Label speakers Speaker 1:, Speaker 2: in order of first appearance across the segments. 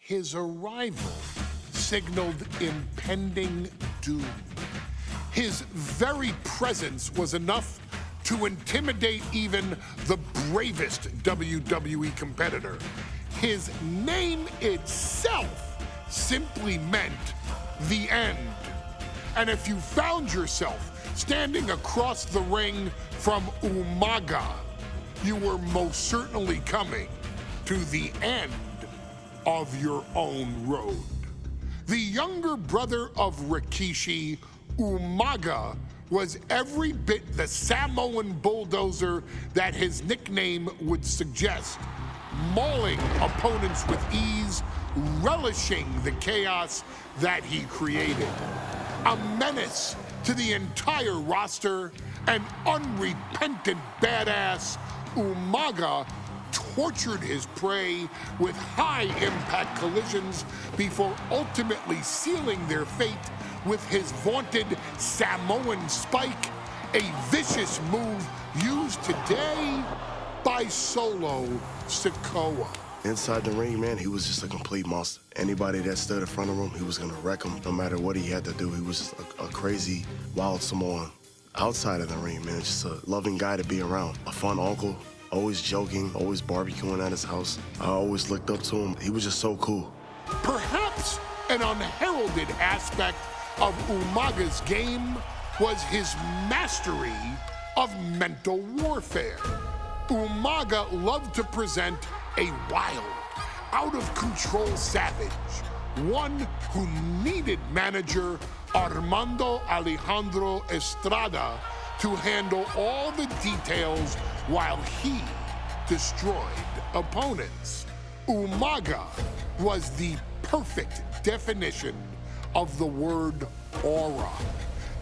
Speaker 1: His arrival signaled impending doom. His very presence was enough to intimidate even the bravest WWE competitor. His name itself simply meant the end. And if you found yourself standing across the ring from Umaga, you were most certainly coming to the end of your own road. The younger brother of Rikishi, Umaga, was every bit the Samoan bulldozer that his nickname would suggest, mauling opponents with ease, relishing the chaos that he created. A menace to the entire roster, an unrepentant badass, Umaga tortured his prey with high-impact collisions before ultimately sealing their fate with his vaunted Samoan spike, a vicious move used today by Solo Sikoa.
Speaker 2: Inside the ring, man, he was just a complete monster. Anybody that stood in front of him, he was gonna wreck him no matter what he had to do. He was just a crazy, wild Samoan. Outside of the ring, man, just a loving guy to be around. A fun uncle, always joking, always barbecuing at his house. I always looked up to him. He was just so cool.
Speaker 1: Perhaps an unheralded aspect of Umaga's game was his mastery of mental warfare. Umaga loved to present a wild, out-of-control savage, one who needed manager Armando Alejandro Estrada to handle all the details while he destroyed opponents. Umaga was the perfect definition of the word aura.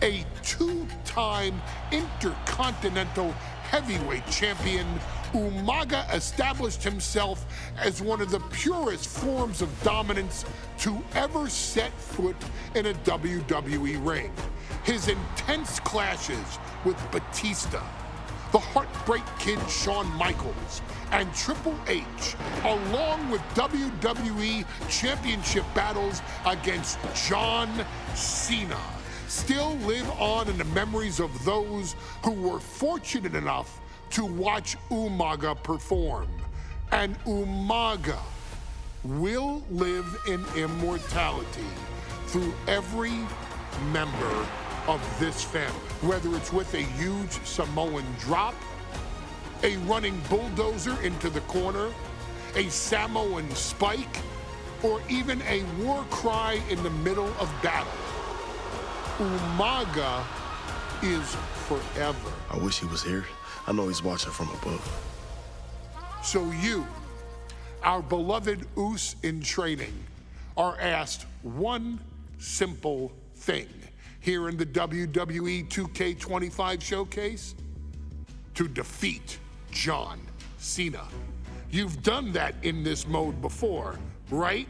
Speaker 1: A two-time intercontinental heavyweight champion, Umaga established himself as one of the purest forms of dominance to ever set foot in a WWE ring. His intense clashes with Batista, the Heartbreak Kid Shawn Michaels, and Triple H, along with WWE Championship battles against John Cena, still live on in the memories of those who were fortunate enough to watch Umaga perform. And Umaga will live in immortality through every member of this family, whether it's with a huge Samoan drop, a running bulldozer into the corner, a Samoan spike, or even a war cry in the middle of battle. Umaga is forever.
Speaker 2: I wish he was here. I know he's watching from above.
Speaker 1: So you, our beloved Us in training, are asked one simple thing here in the WWE 2K25 showcase: to defeat John Cena. You've done that in this mode before, right?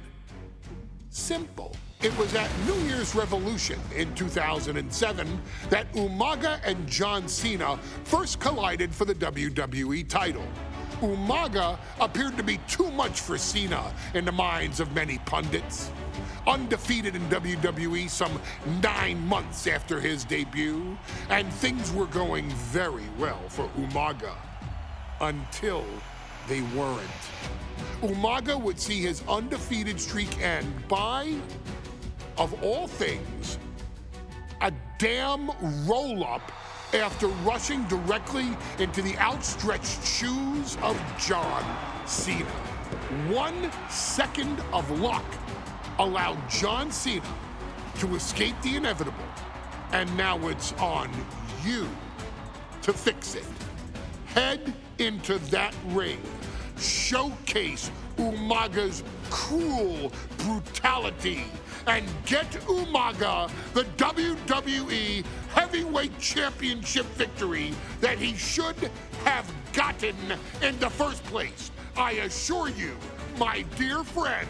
Speaker 1: Simple. It was at New Year's Revolution in 2007 that Umaga and John Cena first collided for the WWE title. Umaga appeared to be too much for Cena in the minds of many pundits. Undefeated in WWE some 9 months after his debut, and things were going very well for Umaga. Until they weren't. Umaga would see his undefeated streak end by, of all things, a damn roll-up after rushing directly into the outstretched shoes of John Cena. 1 second of luck allowed John Cena to escape the inevitable, and now it's on you to fix it. Head into that ring, showcase Umaga's cruel brutality, and get Umaga the WWE Heavyweight Championship victory that he should have gotten in the first place. I assure you, my dear friend,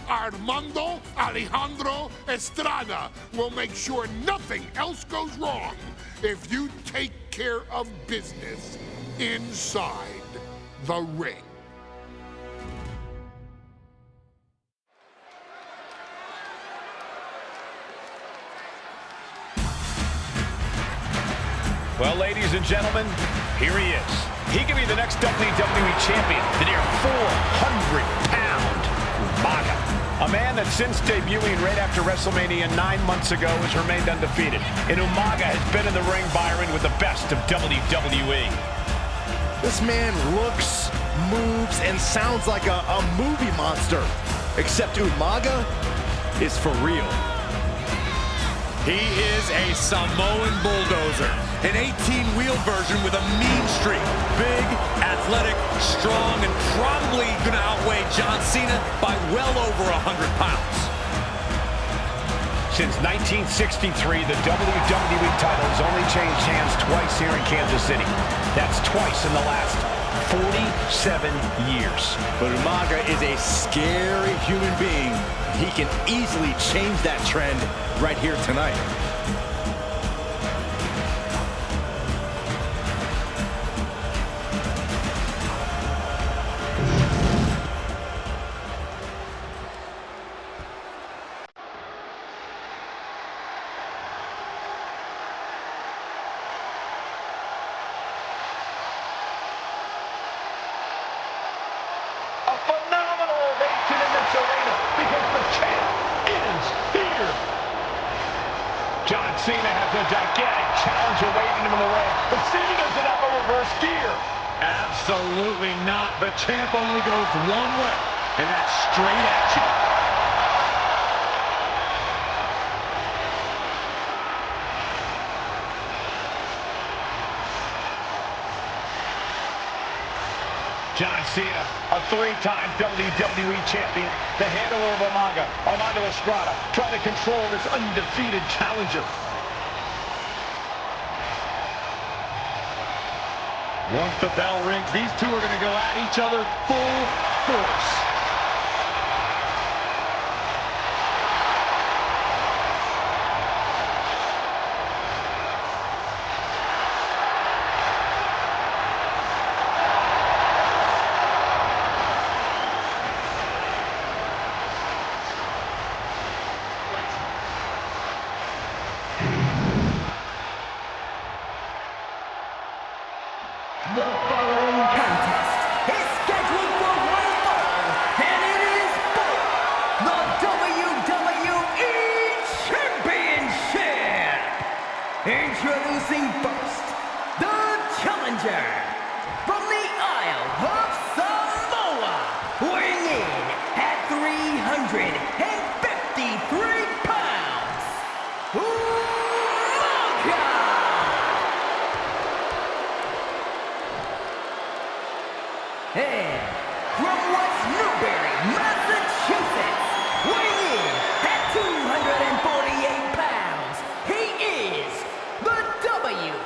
Speaker 1: Armando Alejandro Estrada will make sure nothing else goes wrong if you take care of business inside the ring.
Speaker 3: Well, ladies and gentlemen, here he is. He can be the next WWE champion, the near 400-pound Umaga. A man that since debuting right after WrestleMania 9 months ago has remained undefeated. And Umaga has been in the ring, Byron, with the best of WWE.
Speaker 4: This man looks, moves, and sounds like a movie monster. Except Umaga is for real.
Speaker 5: He is a Samoan bulldozer, an 18-wheel version with a mean streak. Big, athletic, strong, and probably gonna outweigh John Cena by well over 100 pounds.
Speaker 3: Since 1963, the WWE title has only changed hands twice here in Kansas City. That's twice in the last 47 years.
Speaker 4: But Umaga is a scary human being. He can easily change that trend right here tonight.
Speaker 3: John Cena has a gigantic challenge awaiting him in the ring, but Cena doesn't have a reverse gear.
Speaker 5: Absolutely not. The champ only goes one way, and that's straight at you.
Speaker 3: John Cena, a 3-time WWE champion, the handler of Umaga, Armando Estrada, trying to control this undefeated challenger.
Speaker 5: Once the bell rings, these two are going to go at each other full force.
Speaker 6: The following contest is scheduled for one fall, and it is for the WWE Championship. Introducing first, the challenger from the Isle of Samoa, weighing in at 353 pounds, Umaga. And from West Newbury, Massachusetts, weighing in at 248 pounds, he is the WWE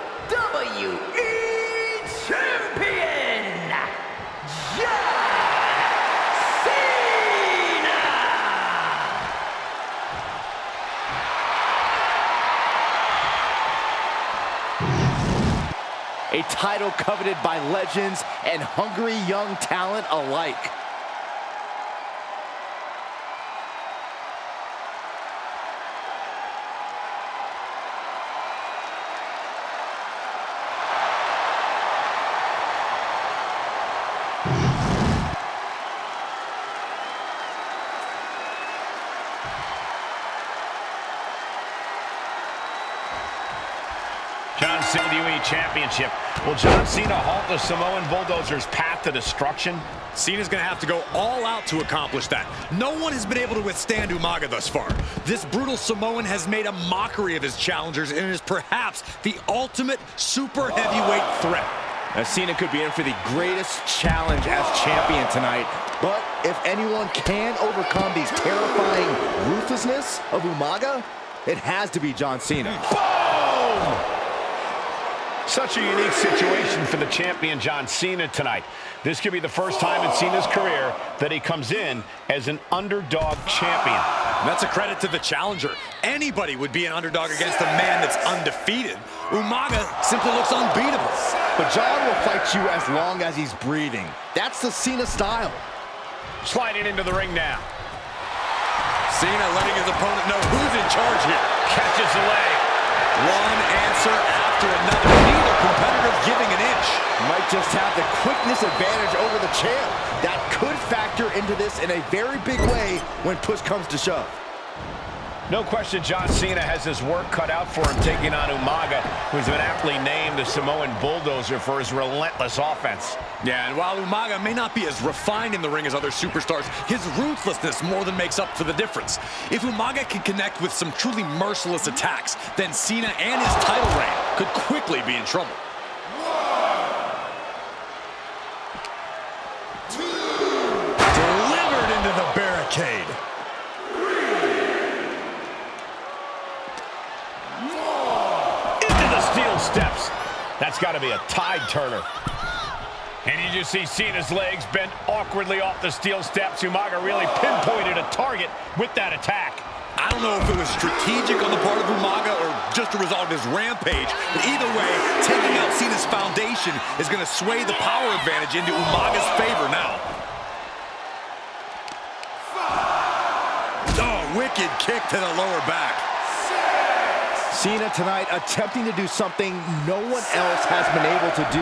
Speaker 6: Champion, John Cena!
Speaker 4: A title coveted by legends and hungry young talent alike.
Speaker 3: John Cena WWE Championship. Will John Cena halt the Samoan Bulldozer's path to destruction?
Speaker 5: Cena's going to have to go all out to accomplish that. No one has been able to withstand Umaga thus far. This brutal Samoan has made a mockery of his challengers and is perhaps the ultimate super heavyweight threat.
Speaker 4: Now, Cena could be in for the greatest challenge as champion tonight, but if anyone can overcome these terrifying ruthlessness of Umaga, it has to be John Cena.
Speaker 3: Boom! Such a unique situation for the champion John Cena tonight. This could be the first time in Cena's career that he comes in as an underdog champion.
Speaker 5: And that's a credit to the challenger. Anybody would be an underdog against a man that's undefeated. Umaga simply looks unbeatable.
Speaker 4: But John will fight you as long as he's breathing. That's the Cena style.
Speaker 3: Sliding into the ring now.
Speaker 5: Cena letting his opponent know who's in charge here.
Speaker 3: Catches the leg.
Speaker 5: One answer after another. Neither competitor giving an inch.
Speaker 4: Might just have the quickness advantage over the champ. That could factor into this in a very big way when push comes to shove.
Speaker 3: No question John Cena has his work cut out for him taking on Umaga, who's been aptly named the Samoan bulldozer for his relentless offense.
Speaker 5: Yeah, and while Umaga may not be as refined in the ring as other superstars, his ruthlessness more than makes up for the difference. If Umaga can connect with some truly merciless attacks, then Cena and his title reign could quickly be in trouble. Delivered into the barricade.
Speaker 3: Steel steps. That's got to be a tide turner. And you just see Cena's legs bent awkwardly off the steel steps. Umaga really pinpointed a target with that attack.
Speaker 5: I don't know if it was strategic on the part of Umaga or just a result of his rampage, but either way, taking out Cena's foundation is going to sway the power advantage into Umaga's favor now. Oh, wicked kick to the lower back.
Speaker 4: Cena tonight attempting to do something no one else has been able to do.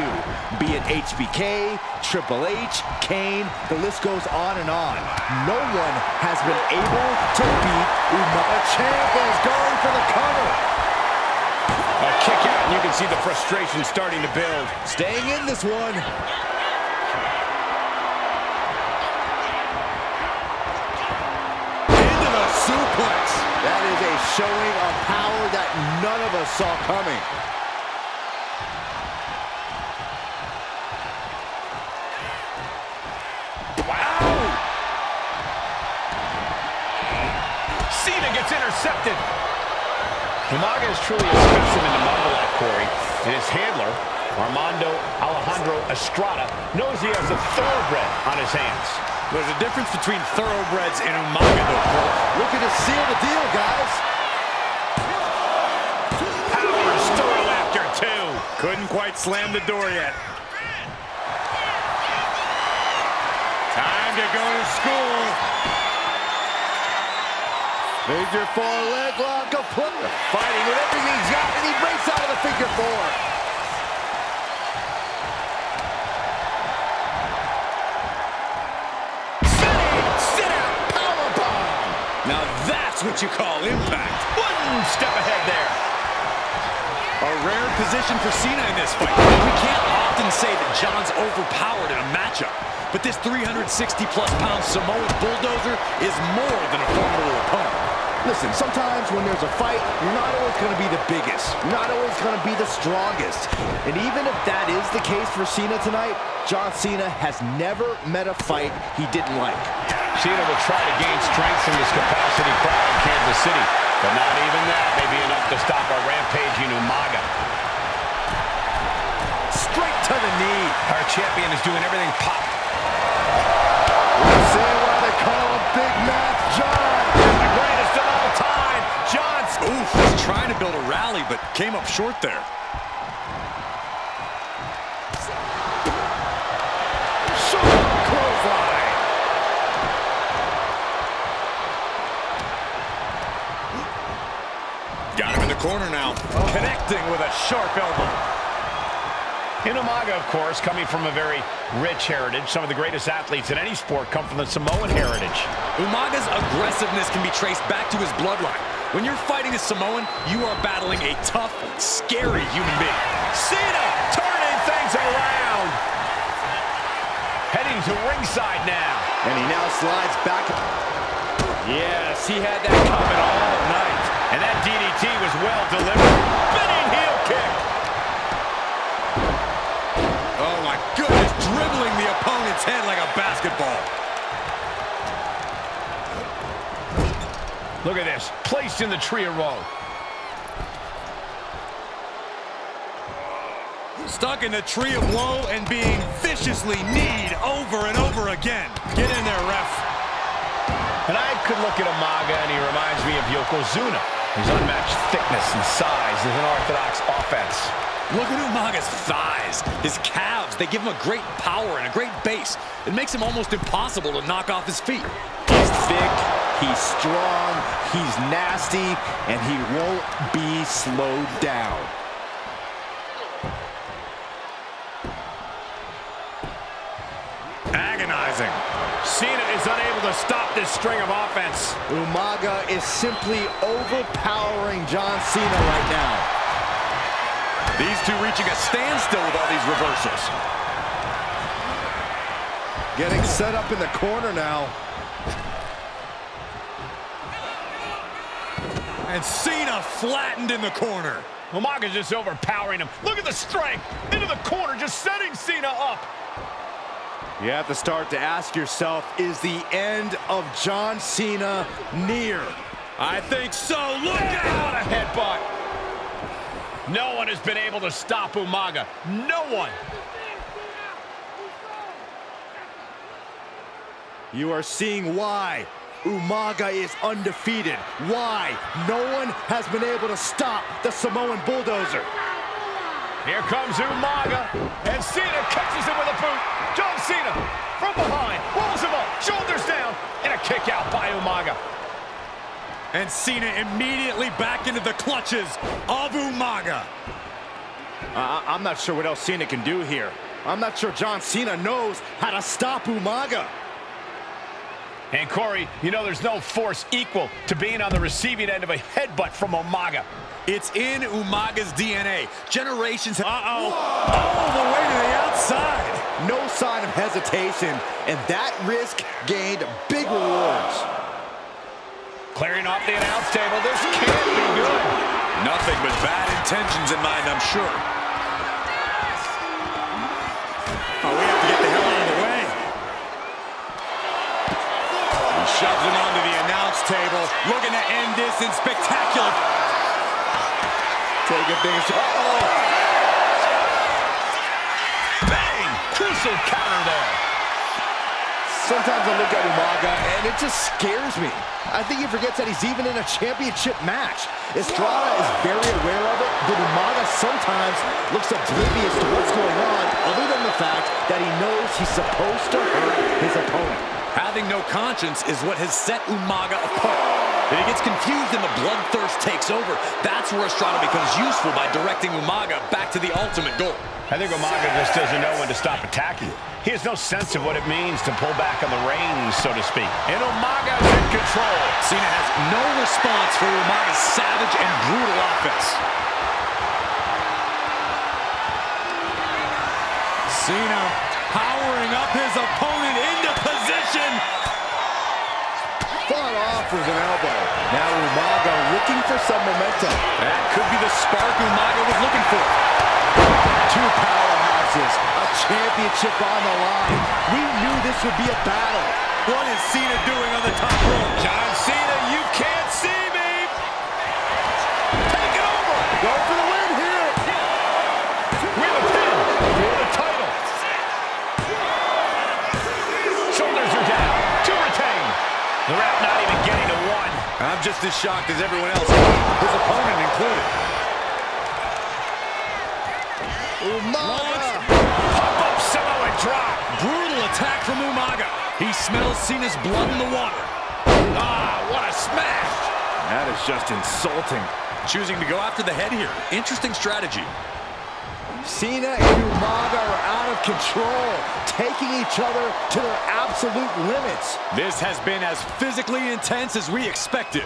Speaker 4: Be it HBK, Triple H, Kane, the list goes on and on. No one has been able to beat Umaga. Champ is going for the cover.
Speaker 3: A kick out, and you can see the frustration starting to build.
Speaker 4: Staying in this one.
Speaker 5: Into the suplex.
Speaker 4: That is a showing of power that none of us saw coming.
Speaker 3: Wow! Cena gets intercepted. Umaga is truly a specimen to marvel at, Corey. And his handler, Armando Alejandro Estrada, knows he has a thoroughbred on his hands.
Speaker 5: There's a difference between thoroughbreds and Umaga, though, Cole.
Speaker 4: Looking to seal the deal, guys.
Speaker 3: Powers through after two.
Speaker 5: Couldn't quite slam the door yet. Time to go to school.
Speaker 4: Figure four leg lock applied. Fighting with everything he's got, and he breaks out of the figure four.
Speaker 5: Now that's what you call impact.
Speaker 3: One step ahead there.
Speaker 5: A rare position for Cena in this fight. We can't often say that John's overpowered in a matchup, but this 360-plus pound Samoan bulldozer is more than a formidable opponent.
Speaker 4: Listen, sometimes when there's a fight, you're not always going to be the biggest. You're not always going to be the strongest. And even if that is the case for Cena tonight, John Cena has never met a fight he didn't like.
Speaker 3: Cena will try to gain strength from this capacity crowd in Kansas City, but not even that may be enough to stop a rampaging Umaga.
Speaker 5: Straight to the knee.
Speaker 3: Our champion is doing everything pop.
Speaker 4: Let's see why they call him Big Mac John.
Speaker 3: The greatest of all time, John.
Speaker 5: Oof, was trying to build a rally, but came up short there.
Speaker 3: Clothesline.
Speaker 5: Got him in the corner now. Connecting with a sharp elbow.
Speaker 3: Umaga, of course, coming from a very rich heritage. Some of the greatest athletes in any sport come from the Samoan heritage.
Speaker 5: Umaga's aggressiveness can be traced back to his bloodline. When you're fighting a Samoan, you are battling a tough, scary human being.
Speaker 3: Cena turning things around. Heading to ringside now.
Speaker 4: And he now slides back.
Speaker 3: Yes, he had that coming all night. And that DDT was well delivered. Spinning heel kick.
Speaker 5: Oh my goodness, dribbling the opponent's head like a basketball.
Speaker 3: Look at this, placed in the tree of woe.
Speaker 5: Stuck in the tree of woe and being viciously kneed over and over again. Get in there, ref.
Speaker 3: And I could look at Umaga and he reminds me of Yokozuna. His unmatched thickness and size is an orthodox offense.
Speaker 5: Look at Umaga's thighs, his calves. They give him a great power and a great base. It makes him almost impossible to knock off his feet.
Speaker 3: He's thick,
Speaker 4: He's strong, he's nasty, and he won't be slowed down.
Speaker 3: Agonizing. Cena is unable to stop this string of offense.
Speaker 4: Umaga is simply overpowering John Cena right now.
Speaker 5: These two reaching a standstill with all these reversals.
Speaker 4: Getting set up in the corner now.
Speaker 5: And Cena flattened in the corner.
Speaker 3: Umaga's just overpowering him. Look at the strength. Into the corner, just setting Cena up.
Speaker 4: You have to start to ask yourself, is the end of John Cena near?
Speaker 5: I think so. Look
Speaker 3: What
Speaker 5: out!
Speaker 3: a headbutt. No one has been able to stop Umaga. No one.
Speaker 4: You are seeing why Umaga is undefeated. Why no one has been able to stop the Samoan bulldozer.
Speaker 3: Here comes Umaga, and Cena catches him with a boot. John Cena from behind, rolls him up, shoulders down, and a kick out by Umaga.
Speaker 5: And Cena immediately back into the clutches of Umaga.
Speaker 4: I'm not sure what else Cena can do here. I'm not sure John Cena knows how to stop Umaga.
Speaker 3: And Corey, you know there's no force equal to being on the receiving end of a headbutt from Umaga.
Speaker 5: It's in Umaga's DNA. Generations. Uh-oh. All the way to the outside.
Speaker 4: No sign of hesitation, and that risk gained big rewards.
Speaker 3: Clearing off the announce table. This can't be good.
Speaker 5: Nothing but bad intentions in mind, I'm sure. Oh, we have to get the hell out of the way. He shoves him onto the announce table, looking to end this in spectacular.
Speaker 4: Taking things to...
Speaker 3: Bang! Crucial counter there.
Speaker 4: Sometimes I look at Umaga, and it just scares me. I think he forgets that he's even in a championship match. Estrada is very aware of it, but Umaga sometimes looks oblivious to what's going on, other than the fact that he knows he's supposed to hurt his opponent.
Speaker 5: Having no conscience is what has set Umaga apart. If he gets confused and the bloodthirst takes over, that's where Estrada becomes useful by directing Umaga back to the ultimate goal.
Speaker 3: I think Umaga just doesn't know when to stop attacking. He has no sense of what it means to pull back on the reins, so to speak. And Umaga is in control.
Speaker 5: Cena has no response for Umaga's savage and brutal offense. Cena powering up his opponent into position.
Speaker 4: Fought off with an elbow. Now Umaga looking for some momentum.
Speaker 5: That could be the spark Umaga was looking for.
Speaker 4: Two powerhouses, a championship on the line. We knew this would be a battle.
Speaker 5: What is Cena doing on the top rope?
Speaker 3: John Cena, you can't see me. Take it over.
Speaker 4: Go for the win here.
Speaker 3: We have a pin for the title. Shoulders are down. To retain. The ref not even getting to one.
Speaker 5: I'm just as shocked as everyone else, his opponent included.
Speaker 4: Umaga.
Speaker 3: Pop-up Samoan drop.
Speaker 5: Brutal attack from Umaga. He smells Cena's blood in the water.
Speaker 3: Ah, what a smash.
Speaker 4: That is just insulting.
Speaker 5: Choosing to go after the head here. Interesting strategy.
Speaker 4: Cena and Umaga are out of control, taking each other to their absolute limits.
Speaker 5: This has been as physically intense as we expected.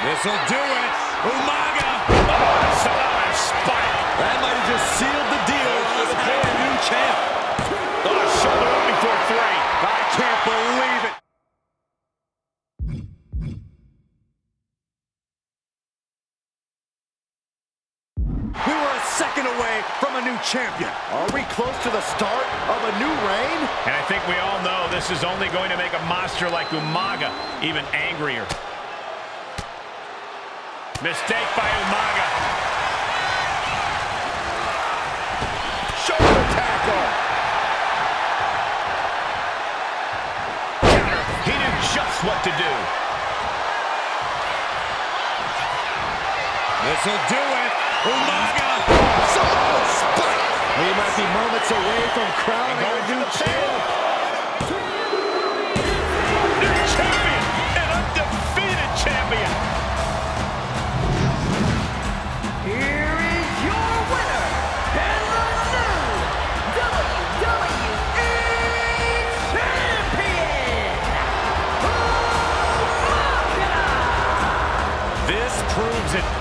Speaker 5: This'll do it. Umaga.
Speaker 3: Oh, Samoan spike.
Speaker 5: That might have just sealed the deal as having a new champ.
Speaker 3: Oh, shoulder up before three.
Speaker 5: I can't believe it. We were a second away from a new champion.
Speaker 4: Are we close to the start of a new reign?
Speaker 3: And I think we all know this is only going to make a monster like Umaga even angrier. Mistake by Umaga.
Speaker 4: Shoulder tackle.
Speaker 3: Counter. He knew just what to do.
Speaker 5: This'll do it. Umaga.
Speaker 4: Samoan spike. We might be moments away from crowning our new champ.
Speaker 3: New champion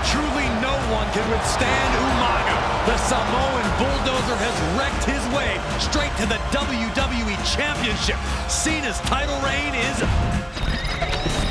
Speaker 5: Truly no one can withstand Umaga. The Samoan bulldozer has wrecked his way straight to the WWE Championship. Cena's title reign is